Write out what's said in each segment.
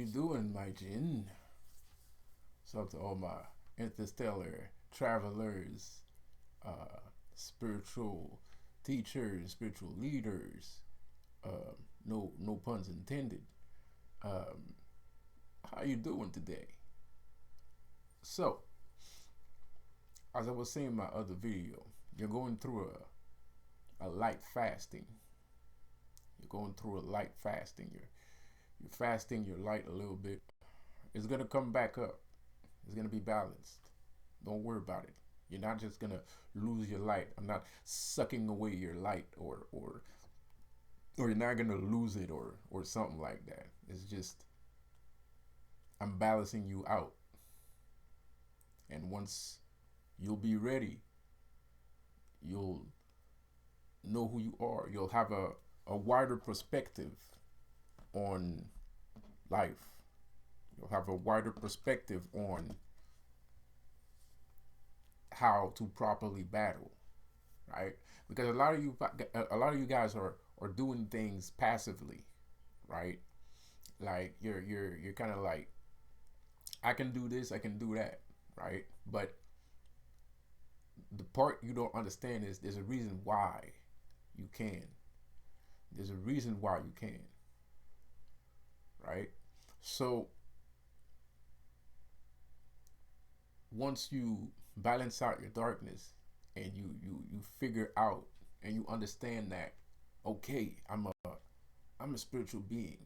you doing, my Jin? What's up to all my interstellar travelers, uh, spiritual teachers, spiritual leaders? No puns intended. Um, how you doing today? So, as I was saying in my other video, you're going through a light fasting. You're going through a light fasting. You're fasting your light a little bit. It's gonna come back up. It's gonna be balanced. Don't worry about it. You're not just gonna lose your light. I'm not sucking away your light, or you're not gonna lose it, or something like that. It's just I'm balancing you out. And once you'll be ready, you'll know who you are. You'll have a wider perspective on life. You'll have a wider perspective on how to properly battle, right? Because a lot of you guys are doing things passively, right? Like you're kind of like, I can do this, I can do that, right? But the part you don't understand is there's a reason why you can. There's a reason why you can, right? So once you balance out your darkness and you figure out and you understand that, okay, I'm a spiritual being.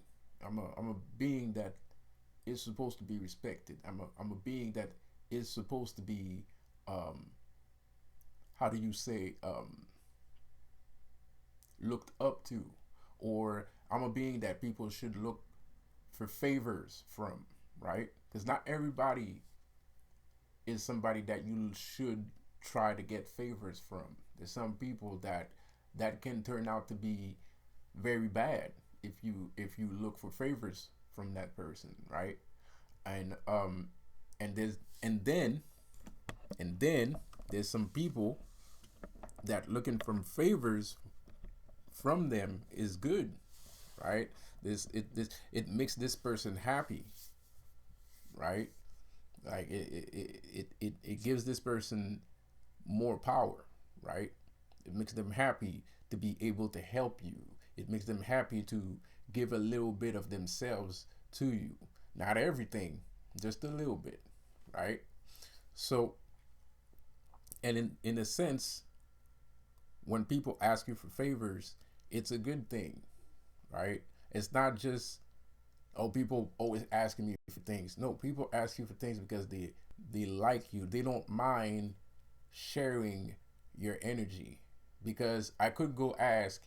I'm a being that is supposed to be respected. I'm a being that is supposed to be, um how do you say, looked up to, or I'm a being that people should look for favors from, right? Because not everybody is somebody that you should try to get favors from. There's some people that can turn out to be very bad if you look for favors from that person, right? And and there's and then there's some people that looking from favors from them is good, right? It makes this person happy, right? Like it gives this person more power, right? It makes them happy to be able to help you. It makes them happy to give a little bit of themselves to you. Not everything, just a little bit, right? So, and in a sense, when people ask you for favors, it's a good thing, right? It's not just, oh, people always asking me for things. No, people ask you for things because they like you. They don't mind sharing your energy. Because I could go ask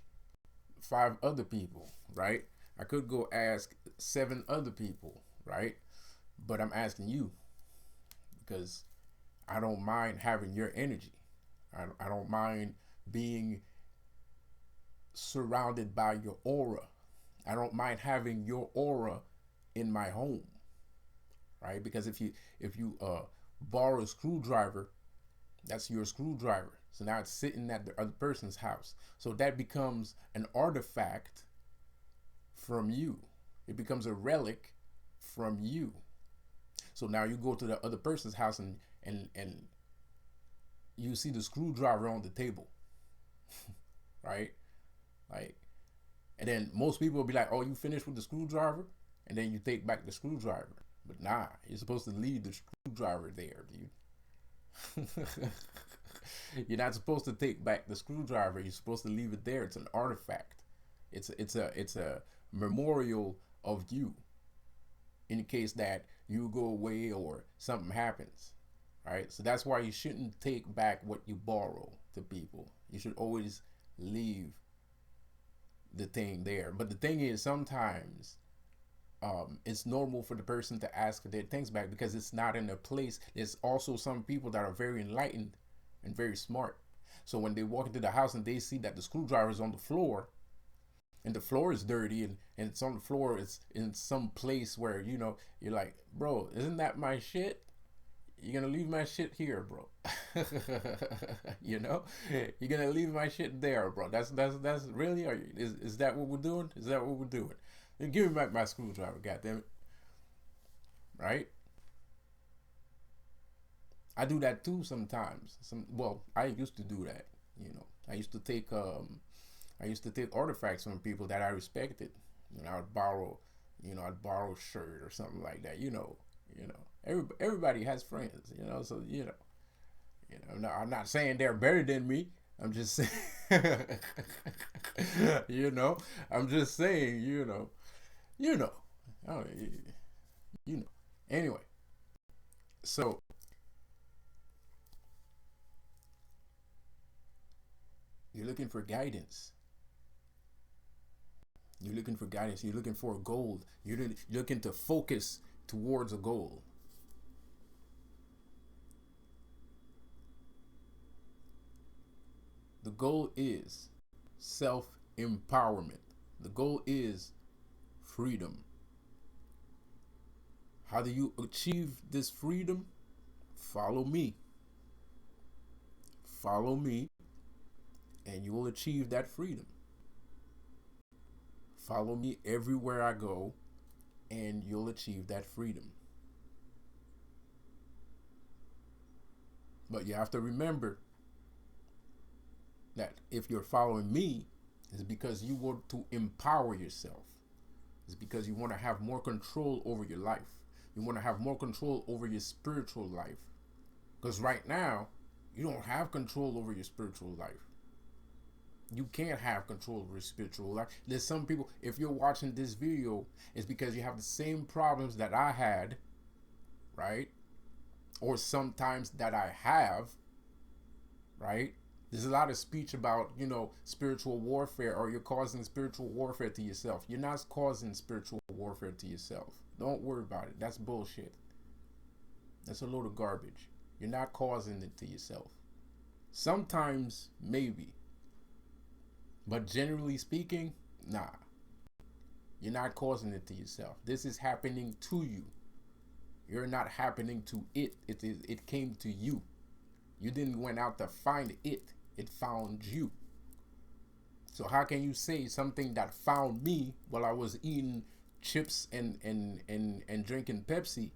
five other people, right? I could go ask seven other people, right? But I'm asking you because I don't mind having your energy. I don't mind being surrounded by your aura. I don't mind having your aura in my home, right? Because if you borrow a screwdriver, that's your screwdriver. So now it's sitting at the other person's house. So that becomes an artifact from you. It becomes a relic from you. So now you go to the other person's house and you see the screwdriver on the table, right? Like, and then most people will be like, "Oh, you finished with the screwdriver?" And then you take back the screwdriver. But nah, you're supposed to leave the screwdriver there, dude. You're not supposed to take back the screwdriver. You're supposed to leave it there. It's an artifact. It's a memorial of you in case that you go away or something happens, right? So that's why you shouldn't take back what you borrow to people. You should always leave the thing there. But the thing is, sometimes it's normal for the person to ask for their things back because it's not in a place. There's also some people that are very enlightened and very smart. So when they walk into the house and they see that the screwdriver is on the floor and the floor is dirty and it's on the floor, it's in some place where, you're like, bro, isn't that my shit? You're gonna leave my shit here, bro. You're gonna leave my shit there, bro. That's really, is that what we're doing? Is that what we're doing? Then give me back my screwdriver, goddammit. right? I do that too sometimes. Well, I used to do that. I used to take artifacts from people that I respected. I'd borrow a shirt or something like that. Everybody has friends. So I'm not saying they're better than me. I'm just saying, I'm just saying, you know, oh, you know. Anyway, so you're looking for guidance. You're looking for guidance. You're looking for a goal. You're looking to focus towards a goal. The goal is self-empowerment. The goal is freedom. How do you achieve this freedom? Follow me. Follow me, and you will achieve that freedom. Follow me everywhere I go, and you'll achieve that freedom. But you have to remember that if you're following me, it's because you want to empower yourself. It's because you want to have more control over your life. You want to have more control over your spiritual life. Because right now, you don't have control over your spiritual life. You can't have control over your spiritual life. There's some people, if you're watching this video, it's because you have the same problems that I had, right? Or sometimes that I have, right? There's a lot of speech about, spiritual warfare, or you're causing spiritual warfare to yourself. You're not causing spiritual warfare to yourself. Don't worry about it. That's bullshit. That's a load of garbage. You're not causing it to yourself. Sometimes, maybe. But generally speaking, nah. You're not causing it to yourself. This is happening to you. You're not happening to it. It came to you. You didn't went out to find it. It found you. So how can you say something that found me while I was eating chips and drinking Pepsi?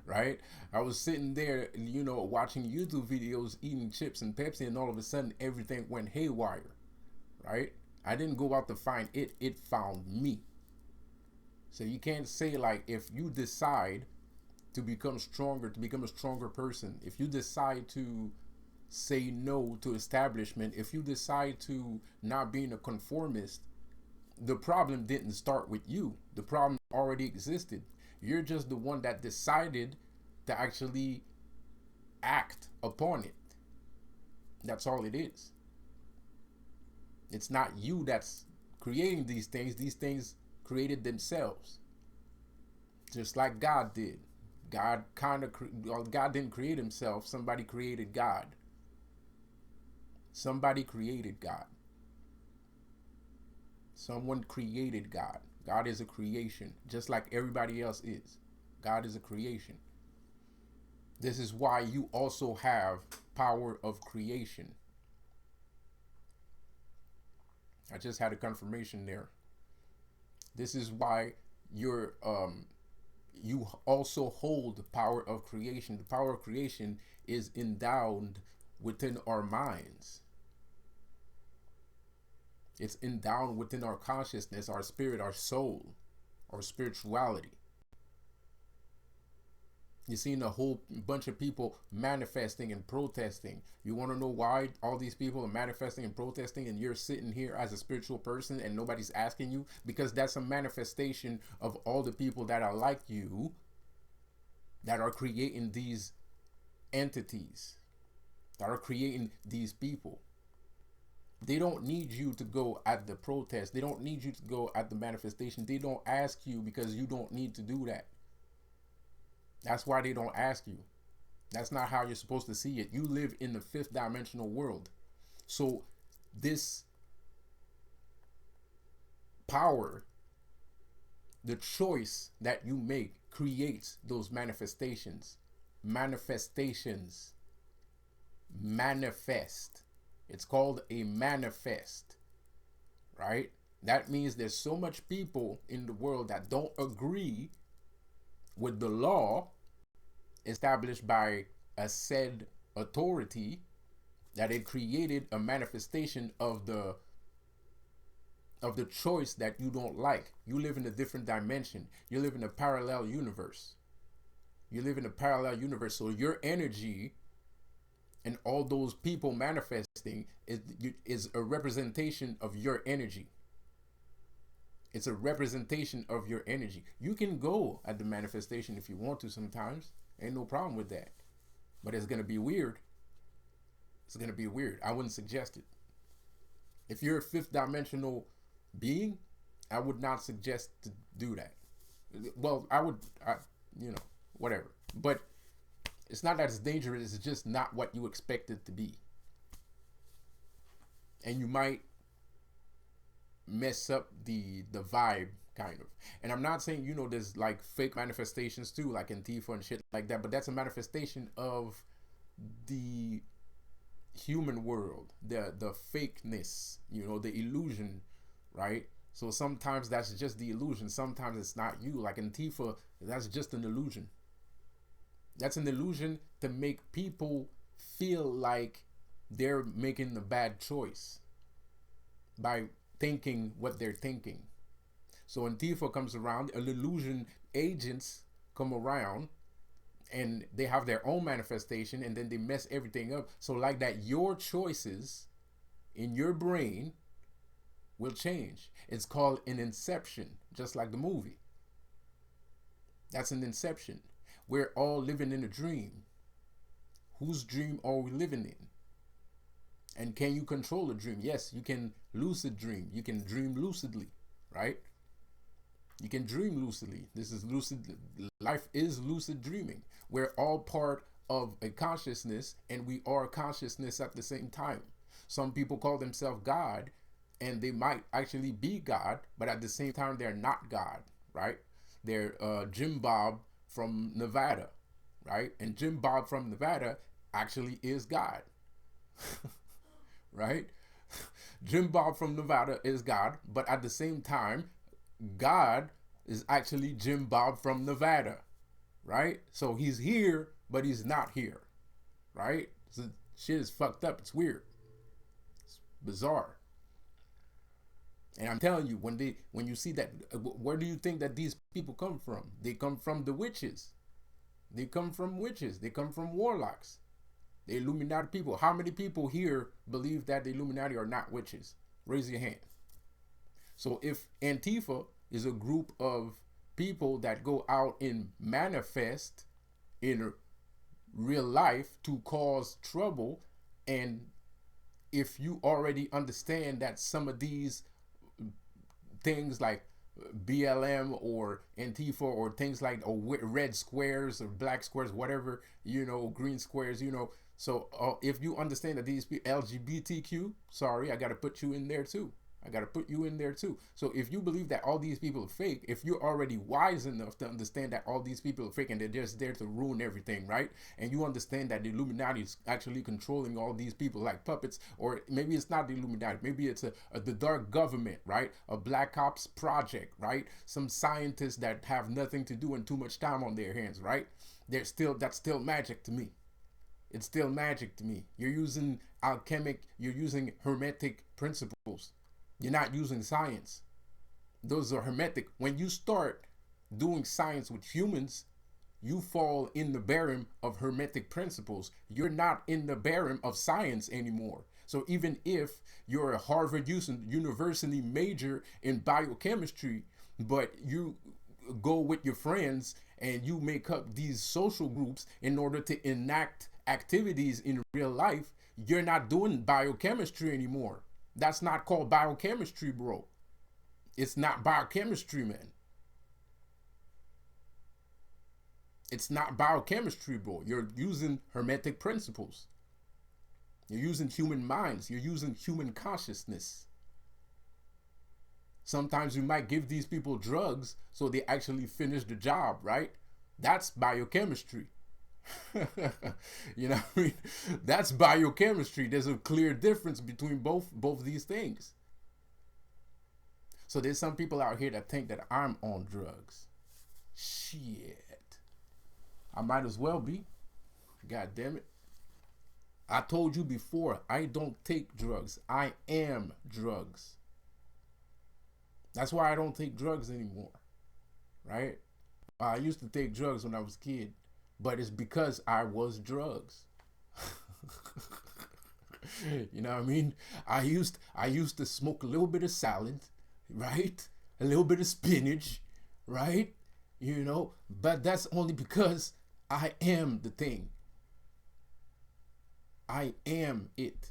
Right? I was sitting there, watching YouTube videos, eating chips and Pepsi, and all of a sudden everything went haywire. Right? I didn't go out to find it. It found me. So you can't say, like, if you decide to become stronger, to become a stronger person, if you decide to say no to establishment, if you decide to not being a conformist, the problem didn't start with you. The problem already existed. You're just the one that decided to actually act upon it. That's all it is. It's not you that's creating these things. These things created themselves. Just like God did. God didn't create himself. Somebody created God. Somebody created God. Someone created God. God is a creation, just like everybody else is. God is a creation. This is why you also have power of creation. I just had a confirmation there. This is why you also hold the power of creation. The power of creation is endowed within our minds. It's endowed within our consciousness, our spirit, our soul, our spirituality. You're seeing a whole bunch of people manifesting and protesting. You want to know why all these people are manifesting and protesting, and you're sitting here as a spiritual person and nobody's asking you? Because that's a manifestation of all the people that are like you, that are creating these entities, that are creating these people. They don't need you to go at the protest. They don't need you to go at the manifestation. They don't ask you because you don't need to do that. That's why they don't ask you. That's not how you're supposed to see it. You live in the fifth dimensional world. So this power, the choice that you make, creates those manifestations. Manifestations. Manifest. It's called a manifest, right? That means there's so much people in the world that don't agree with the law established by a said authority, that it created a manifestation of the choice that you don't like. You live in a different dimension. You live in a parallel universe. You live in a parallel universe. So your energy and all those people manifesting is a representation of your energy. It's a representation of your energy. You can go at the manifestation if you want to sometimes. Ain't no problem with that. But it's going to be weird. It's going to be weird. I wouldn't suggest it. If you're a fifth dimensional being, I would not suggest to do that. Well, whatever. But it's not that it's dangerous. It's just not what you expect it to be. And you might mess up the vibe, kind of. And I'm not saying, there's like fake manifestations too, like Antifa and shit like that, but that's a manifestation of the human world, the fakeness, the illusion, right? So sometimes that's just the illusion. Sometimes it's not you. Like Antifa, that's just an illusion. That's an illusion to make people feel like they're making the bad choice by thinking what they're thinking. So Antifa comes around, illusion agents come around, and they have their own manifestation, and then they mess everything up. So like that, your choices in your brain will change. It's called an inception, just like the movie. That's an inception. We're all living in a dream. Whose dream are we living in? And can you control a dream? Yes, you can lucid dream. You can dream lucidly, right? You can dream lucidly. This is lucid. Life is lucid dreaming. We're all part of a consciousness, and we are consciousness at the same time. Some people call themselves God, and they might actually be God, but at the same time, they're not God, right? They're Jim Bob from Nevada, right? And Jim Bob from Nevada actually is God, right? Jim Bob from Nevada is God, but at the same time, God is actually Jim Bob from Nevada, right? So he's here, but he's not here, right? So shit is fucked up. It's weird. It's bizarre. And I'm telling you, when you see that, where do you think that these people come from? They come from the witches. They come from witches. They come from warlocks. The Illuminati people. How many people here believe that the Illuminati are not witches? Raise your hand. So if Antifa is a group of people that go out and manifest in real life to cause trouble, and if you already understand that some of these things like BLM or Antifa or things like red squares or black squares, whatever, green squares, so if you understand that these people, LGBTQ, sorry, I got to put you in there too. So if you believe that all these people are fake, if you're already wise enough to understand that all these people are fake and they're just there to ruin everything, right? And you understand that the Illuminati is actually controlling all these people like puppets, or maybe it's not the Illuminati, maybe it's the dark government, right? A Black Ops project, right? Some scientists that have nothing to do and too much time on their hands, right? That's still magic to me. It's still magic to me. You're using you're using hermetic principles. You're not using science. Those are hermetic. When you start doing science with humans, you fall in the barem of hermetic principles. You're not in the barem of science anymore. So even if you're a Harvard University major in biochemistry, but you go with your friends and you make up these social groups in order to enact activities in real life, you're not doing biochemistry anymore. That's not called biochemistry, bro. It's not biochemistry, man. It's not biochemistry, bro. You're using hermetic principles. You're using human minds. You're using human consciousness. Sometimes you might give these people drugs so they actually finish the job, right? That's biochemistry. You know what I mean? That's biochemistry. There's a clear difference between both these things. So there's some people out here that think that I'm on drugs. Shit. I might as well be. God damn it. I told you before, I don't take drugs. I am drugs. That's why I don't take drugs anymore. Right? I used to take drugs when I was a kid, but it's because I was drugs. You know what I mean? I used to smoke a little bit of salad, right? A little bit of spinach, right? You know, but that's only because I am the thing. I am it.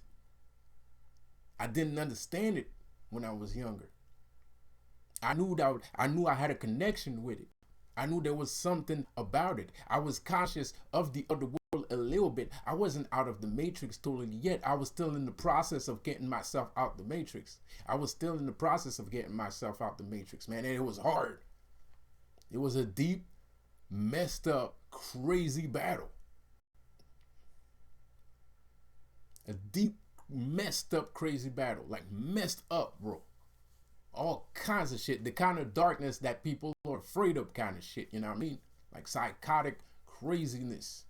I didn't understand it when I was younger. I knew I had a connection with it. I knew there was something about it. I was conscious of the other world a little bit. I wasn't out of the matrix totally yet. I was still in the process of getting myself out the matrix. I was still in the process of getting myself out the matrix, man. And it was hard. It was a deep, messed up, crazy battle. A deep, messed up, crazy battle. Like messed up, bro. All kinds of shit. The kind of darkness that people are afraid of kind of shit. You know what I mean? Like psychotic craziness.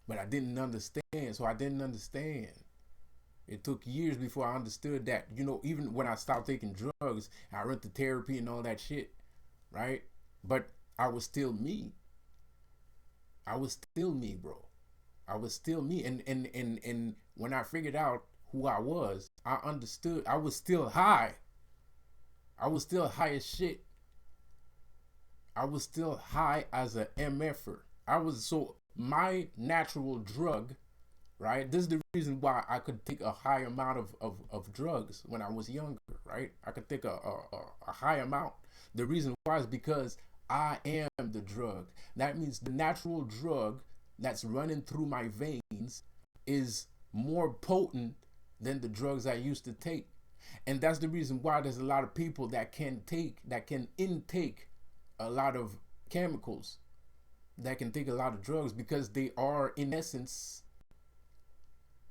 But I didn't understand. So I didn't understand. It took years before I understood that. You know, even when I stopped taking drugs, I went to therapy and all that shit. Right? But I was still me. I was still me, bro. I was still me. And when I figured out who I was, I understood I was still high. I was still high as shit. I was still high as a MFer. So my natural drug, right? This is the reason why I could take a high amount of drugs when I was younger, right? I could take a high amount. The reason why is because I am the drug. That means the natural drug that's running through my veins is more potent than the drugs I used to take. And that's the reason why there's a lot of people that can intake a lot of chemicals, that can take a lot of drugs, because they are in essence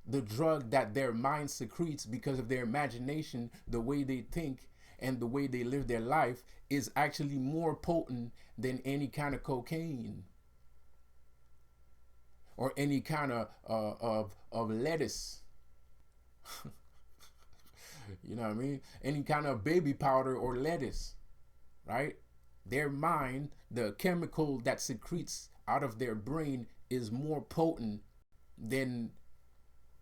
the drug that their mind secretes because of their imagination. The way they think and the way they live their life is actually more potent than any kind of cocaine or any kind of lettuce. You know what I mean? Any kind of baby powder or lettuce, right? Their mind, the chemical that secretes out of their brain is more potent than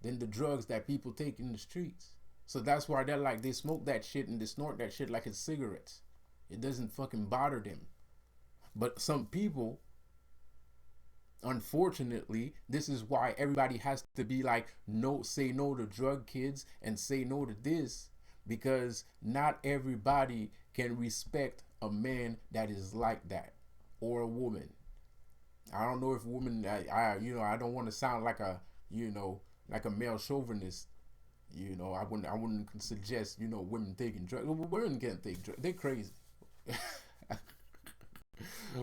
the drugs that people take in the streets. So that's why they smoke that shit and they snort that shit like it's cigarettes. It doesn't fucking bother them. But some people, unfortunately, this is why everybody has to be like, no, say no to drug kids and say no to this, because not everybody can respect a man that is like that, or a woman. I don't know if women, I don't want to sound like a, like a male chauvinist. I wouldn't suggest, women taking drugs. Women can't take drugs. They're crazy.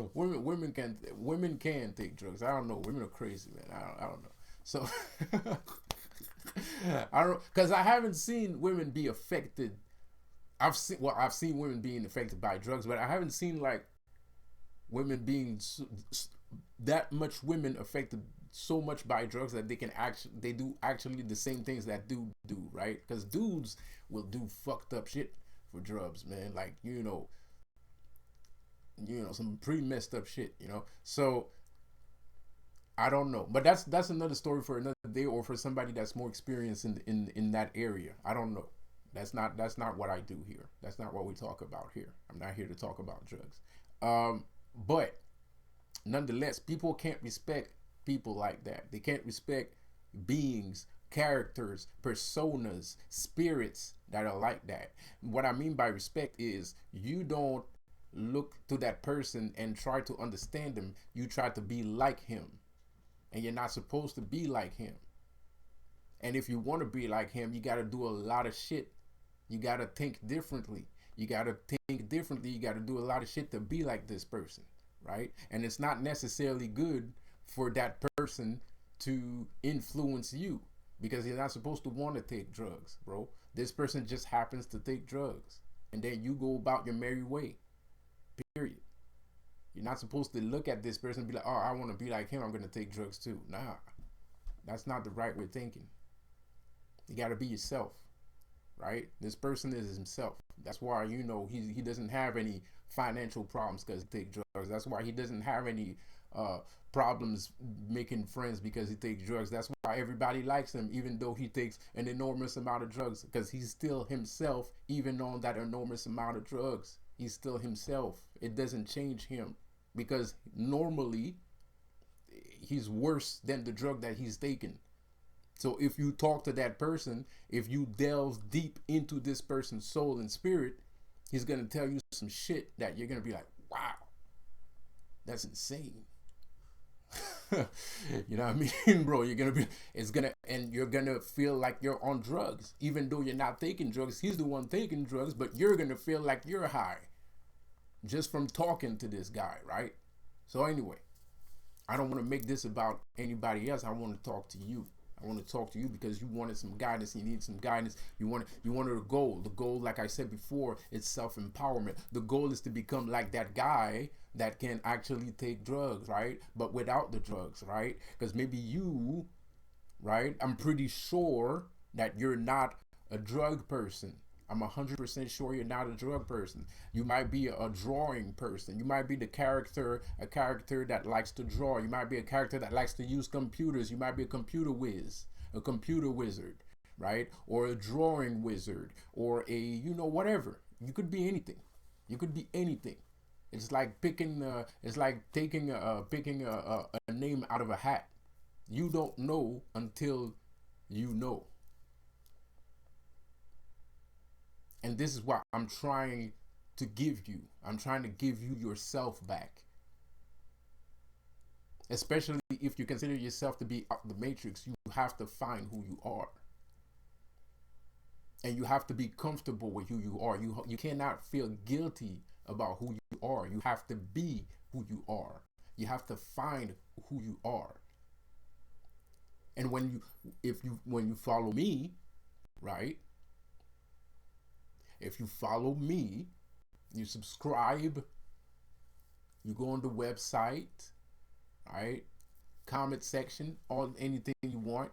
women can take drugs. I don't know. Women are crazy, man. I don't know. So because I haven't seen women be affected. I've seen women being affected by drugs, but I haven't seen like women being that much women affected so much by drugs that they do actually the same things that dudes do, right? Because dudes will do fucked up shit for drugs, man. Like some pretty messed up shit, So I don't know, but that's another story for another day, or for somebody that's more experienced in that area. I don't know. That's not what I do here. That's not what we talk about here. I'm not here to talk about drugs. But nonetheless, people can't respect people like that. They can't respect beings, characters, personas, spirits that are like that. What I mean by respect is you don't look to that person and try to understand them. You try to be like him. And you're not supposed to be like him. And if you want to be like him, you got to do a lot of shit. You got to think differently. You got to do a lot of shit to be like this person, right? And it's not necessarily good for that person to influence you, because you're not supposed to want to take drugs, bro. This person just happens to take drugs. and then you go about your merry way. Period. You're not supposed to look at this person and be like, oh, I want to be like him, I'm going to take drugs too. Nah, that's not the right way of thinking. You got to be yourself, right? This person is himself. That's why, you know, he doesn't have any financial problems because he takes drugs. That's why he doesn't have any uh, problems making friends because he takes drugs. That's why everybody likes him, even though he takes an enormous amount of drugs, because he's still himself, even on that enormous amount of drugs. He's still himself. It doesn't change him, because normally he's worse than the drug that he's taken. So if you talk to that person, if you delve deep into this person's soul and spirit, he's going to tell you some shit that you're going to be like, wow, that's insane. You know what I mean, bro? You're going to feel like you're on drugs, even though you're not taking drugs. He's the one taking drugs, but you're going to feel like you're high just from talking to this guy, right? So anyway, I don't want to make this about anybody else. I want to talk to you. I want to talk to you because you wanted some guidance. You need some guidance. You wanted a goal. The goal, like I said before, is self-empowerment. The goal is to become like that guy that can actually take drugs, right? But without the drugs, right? Because maybe you, right? I'm pretty sure that you're not a drug person. I'm 100% sure you're not a drug person. You might be a drawing person. You might be a character that likes to draw. You might be a character that likes to use computers. You might be a computer whiz, a computer wizard, right? Or a drawing wizard, or a, you know, whatever. You could be anything. You could be anything. It's like picking. It's like picking a name out of a hat. You don't know until you know. And this is what I'm trying to give you. I'm trying to give you yourself back. Especially if you consider yourself to be out the matrix, you have to find who you are. And you have to be comfortable with who you are. You cannot feel guilty about who you are. You have to be who you are. You have to find who you are. And when you follow me, right? If you follow me, you subscribe, you go on the website, right? Comment section, all anything you want,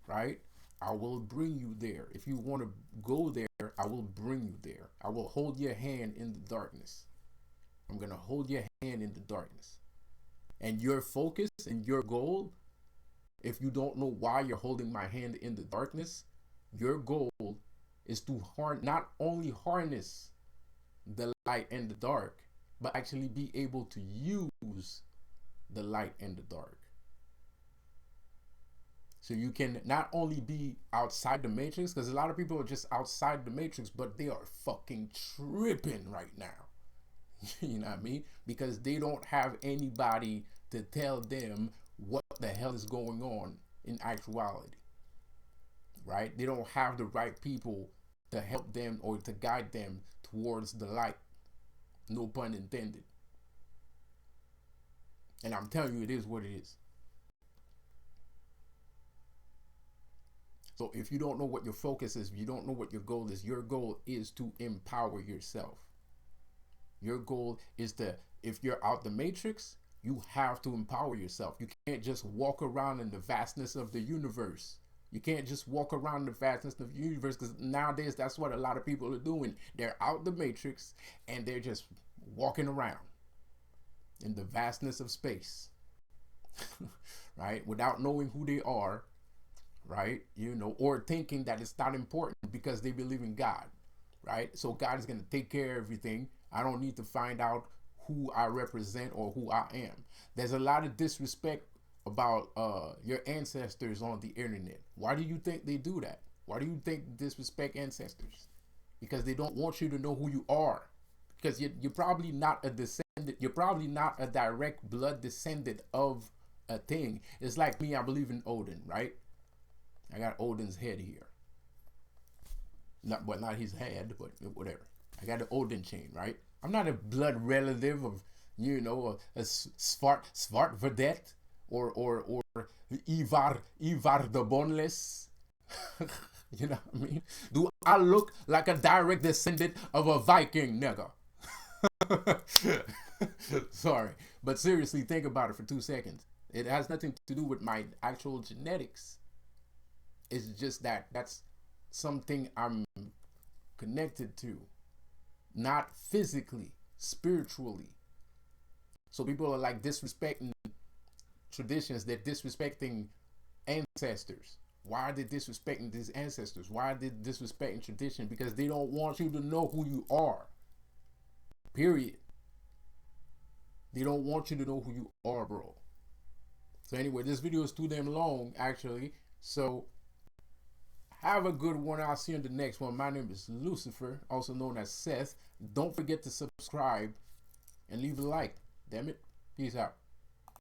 right? I will bring you there. If you want to go there, I will bring you there. I will hold your hand in the darkness. I'm going to hold your hand in the darkness. And your focus and your goal, if you don't know why you're holding my hand in the darkness, your goal is to not only harness the light and the dark, but actually be able to use the light and the dark. So you can not only be outside the matrix, because a lot of people are just outside the matrix, but they are fucking tripping right now. You know what I mean? Because they don't have anybody to tell them what the hell is going on in actuality. Right? They don't have the right people to help them or to guide them towards the light. No pun intended. And I'm telling you, it is what it is. So if you don't know what your focus is, if you don't know what your goal is to empower yourself. Your goal is to, if you're out the matrix, you have to empower yourself. You can't just walk around in the vastness of the universe. You can't just walk around the vastness of the universe, because nowadays that's what a lot of people are doing. They're out the matrix and they're just walking around in the vastness of space, right? Without knowing who they are, right? You know, or thinking that it's not important because they believe in God, right? So God is going to take care of everything. I don't need to find out who I represent or who I am. There's a lot of disrespect about your ancestors on the internet. Why do you think they do that? Why do you think disrespect ancestors? Because they don't want you to know who you are. Because you're probably not a descendant. You're probably not a direct blood descendant of a thing. It's like me. I believe in Odin, right? I got Odin's head here. Not his head, but whatever. I got the Odin chain, right? I'm not a blood relative of, you know, a Svart or Ivar the Boneless. You know what I mean? Do I look like a direct descendant of a Viking, nigga? Sorry. But seriously, think about it for 2 seconds. It has nothing to do with my actual genetics. It's just that that's something I'm connected to, not physically, spiritually. So people are like disrespecting traditions, they're disrespecting ancestors. Why are they disrespecting these ancestors? Why are they disrespecting tradition? Because they don't want you to know who you are. Period. They don't want you to know who you are, bro. So anyway, this video is too damn long, actually. So have a good one. I'll see you in the next one. My name is Lucifer, also known as Seth. Don't forget to subscribe and leave a like. Damn it. Peace out.